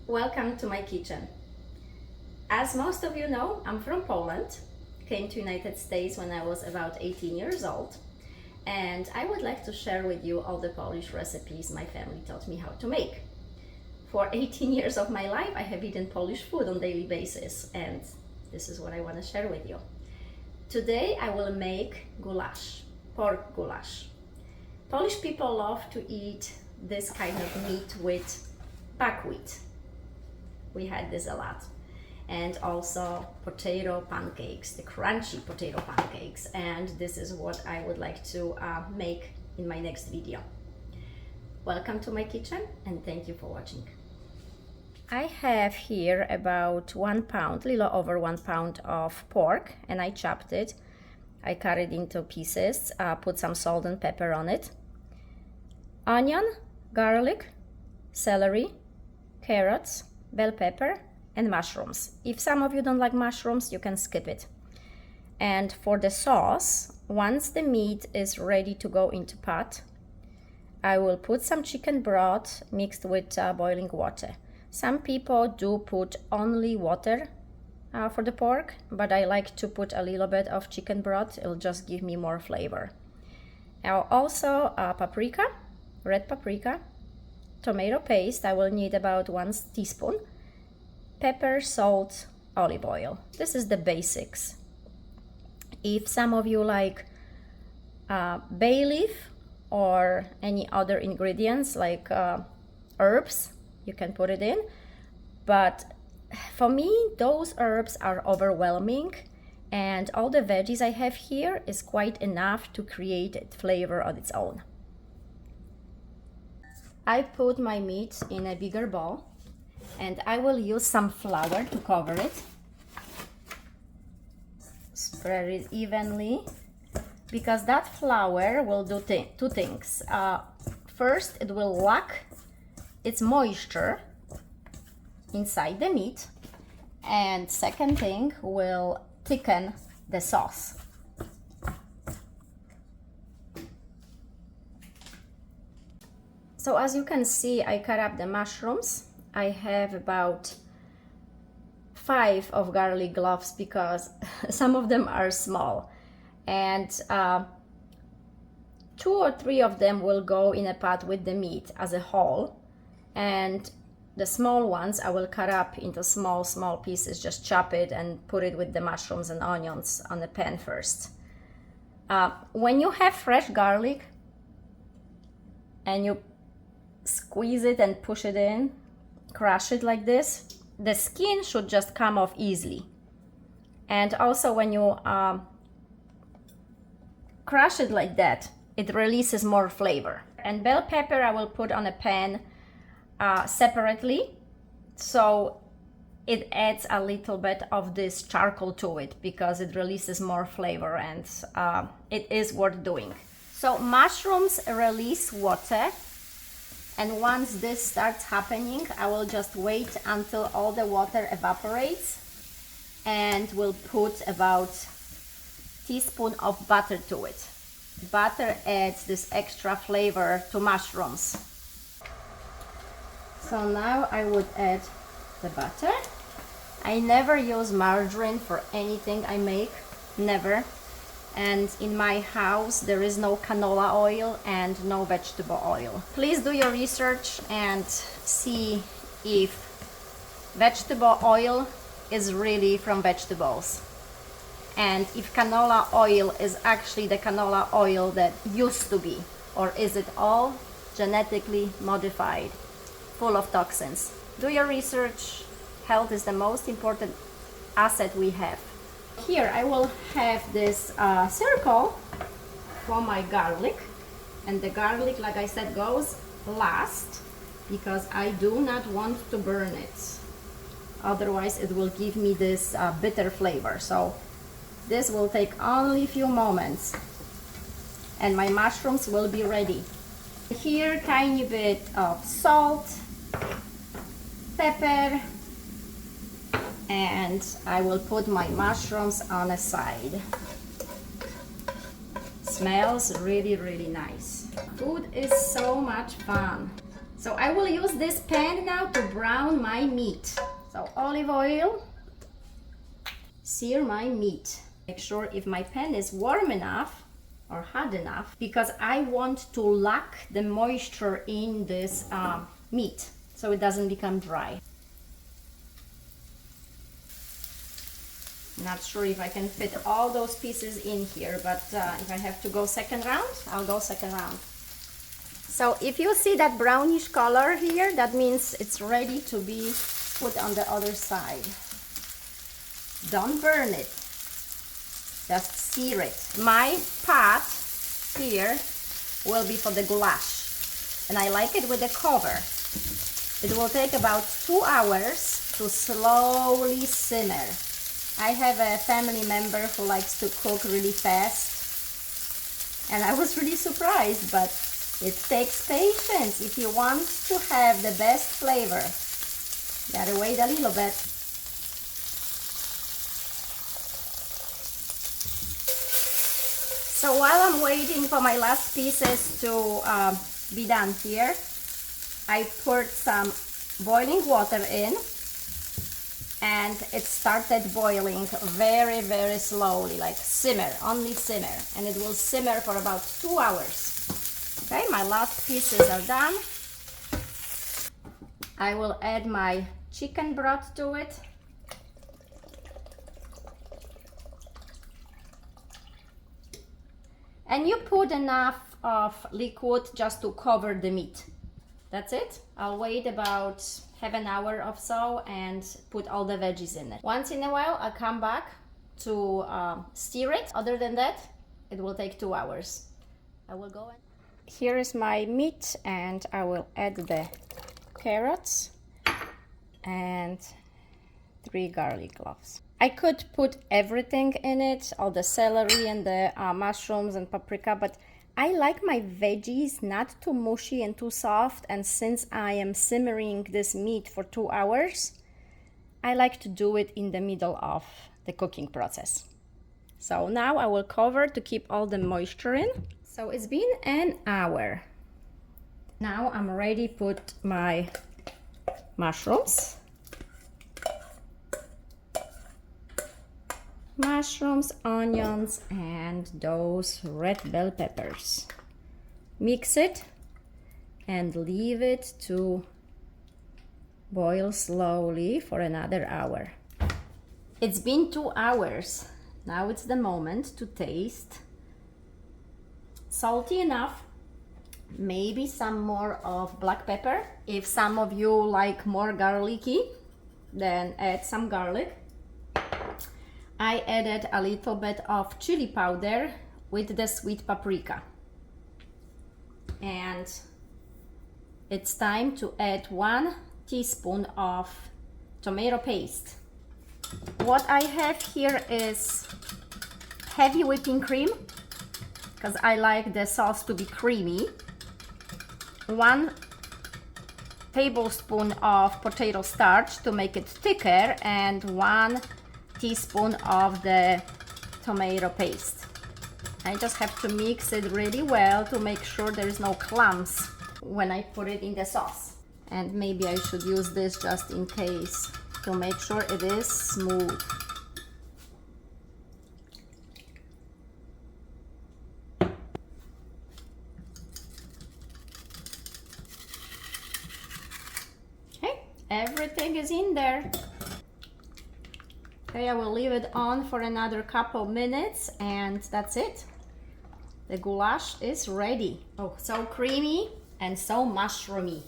Welcome to my kitchen. As most of you know, I'm from Poland, came to United States when I was about 18 years old, and I would like to share with you all the Polish recipes my family taught me how to make. For 18 years of my life, I have eaten Polish food on a daily basis, and this is what I want to share with you. Today I will make goulash, pork goulash. Polish people love to eat this kind of meat with buckwheat. We had this a lot. And also potato pancakes, the crunchy potato pancakes. And this is what I would like to make in my next video. Welcome to my kitchen and thank you for watching. I have here about 1 pound, little over 1 pound of pork, and I chopped it. I cut it into pieces, put some salt and pepper on it. Onion, garlic, celery, carrots, bell pepper, and mushrooms. If some of you don't like mushrooms, you can skip it. And for the sauce, once the meat is ready to go into pot, I will put some chicken broth mixed with boiling water. Some people do put only water for the pork, but I like to put a little bit of chicken broth. It'll just give me more flavor. Now also paprika, red paprika, tomato paste. I will need about 1 teaspoon. Pepper, salt, olive oil. This is the basics. If some of you like bay leaf or any other ingredients like herbs, you can put it in. But for me, those herbs are overwhelming, and all the veggies I have here is quite enough to create a flavor on its own. I put my meat in a bigger bowl, and I will use some flour to cover it. Spread it evenly, because that flour will do two things. First, it will lock its moisture inside the meat, and second thing, will thicken the sauce. So as you can see, I cut up the mushrooms. I have about 5 of garlic cloves because some of them are small, and 2 or 3 of them will go in a pot with the meat as a whole, and the small ones I will cut up into small pieces, just chop it and put it with the mushrooms and onions on the pan first. When you have fresh garlic and you squeeze it and push it in, crush it like this, the skin should just come off easily. And also when you crush it like that, it releases more flavor. And bell pepper I will put on a pan separately, so it adds a little bit of this charcoal to it because it releases more flavor, and it is worth doing. So mushrooms release water, and once this starts happening, I will just wait until all the water evaporates, and we'll put about a teaspoon of butter to it. Butter adds this extra flavor to mushrooms. So now I would add the butter. I never use margarine for anything I make, never. And in my house there is no canola oil and no vegetable oil. Please do your research and see if vegetable oil is really from vegetables, and if canola oil is actually the canola oil that used to be, or is it all genetically modified, full of toxins. Do your research. Health is the most important asset we have. Here I will have this circle for my garlic, and the garlic, like I said, goes last because I do not want to burn it, otherwise it will give me this bitter flavor. So this will take only a few moments and my mushrooms will be ready. Here tiny bit of salt, pepper, and I will put my mushrooms on a side. Smells really, really nice. Food is so much fun. So I will use this pan now to brown my meat. So olive oil, sear my meat. Make sure if my pan is warm enough or hot enough, because I want to lock the moisture in this meat so it doesn't become dry. Not sure if I can fit all those pieces in here, but if I have to go second round, I'll go second round. So if you see that brownish color here, that means it's ready to be put on the other side. Don't burn it, just sear it. My pot here will be for the goulash, and I like it with the cover. It will take about 2 hours to slowly simmer. I have a family member who likes to cook really fast, and I was really surprised, but it takes patience if you want to have the best flavor. Gotta wait a little bit. So while I'm waiting for my last pieces to be done here, I poured some boiling water in, and it started boiling very, very slowly, like simmer, only simmer, and it will simmer for about 2 hours. Okay, my last pieces are done. I will add my chicken broth to it. And you put enough of liquid just to cover the meat. That's it. I'll wait about half an hour or so and put all the veggies in it. Once in a while, I'll come back to stir it. Other than that, it will take 2 hours. I will go and... Here is my meat, and I will add the carrots and 3 garlic cloves. I could put everything in it, all the celery and the mushrooms and paprika, but I like my veggies not too mushy and too soft, and since I am simmering this meat for 2 hours, I like to do it in the middle of the cooking process. So now I will cover to keep all the moisture in. So it's been an hour. Now I'm ready to put my mushrooms. Mushrooms, onions, and those red bell peppers. Mix it and leave it to boil slowly for another hour. It's been 2 hours. Now it's the moment to taste. Salty enough, maybe some more of black pepper. If some of you like more garlicky, then add some garlic. I added a little bit of chili powder with the sweet paprika. And it's time to add 1 teaspoon of tomato paste. What I have here is heavy whipping cream, because I like the sauce to be creamy. 1 tablespoon of potato starch to make it thicker, and 1 teaspoon of the tomato paste. I just have to mix it really well to make sure there is no clumps when I put it in the sauce. And maybe I should use this just in case to make sure it is smooth. Okay, everything is in there. Okay, I will leave it on for another couple minutes, and that's it. The goulash is ready. Oh, so creamy and so mushroomy.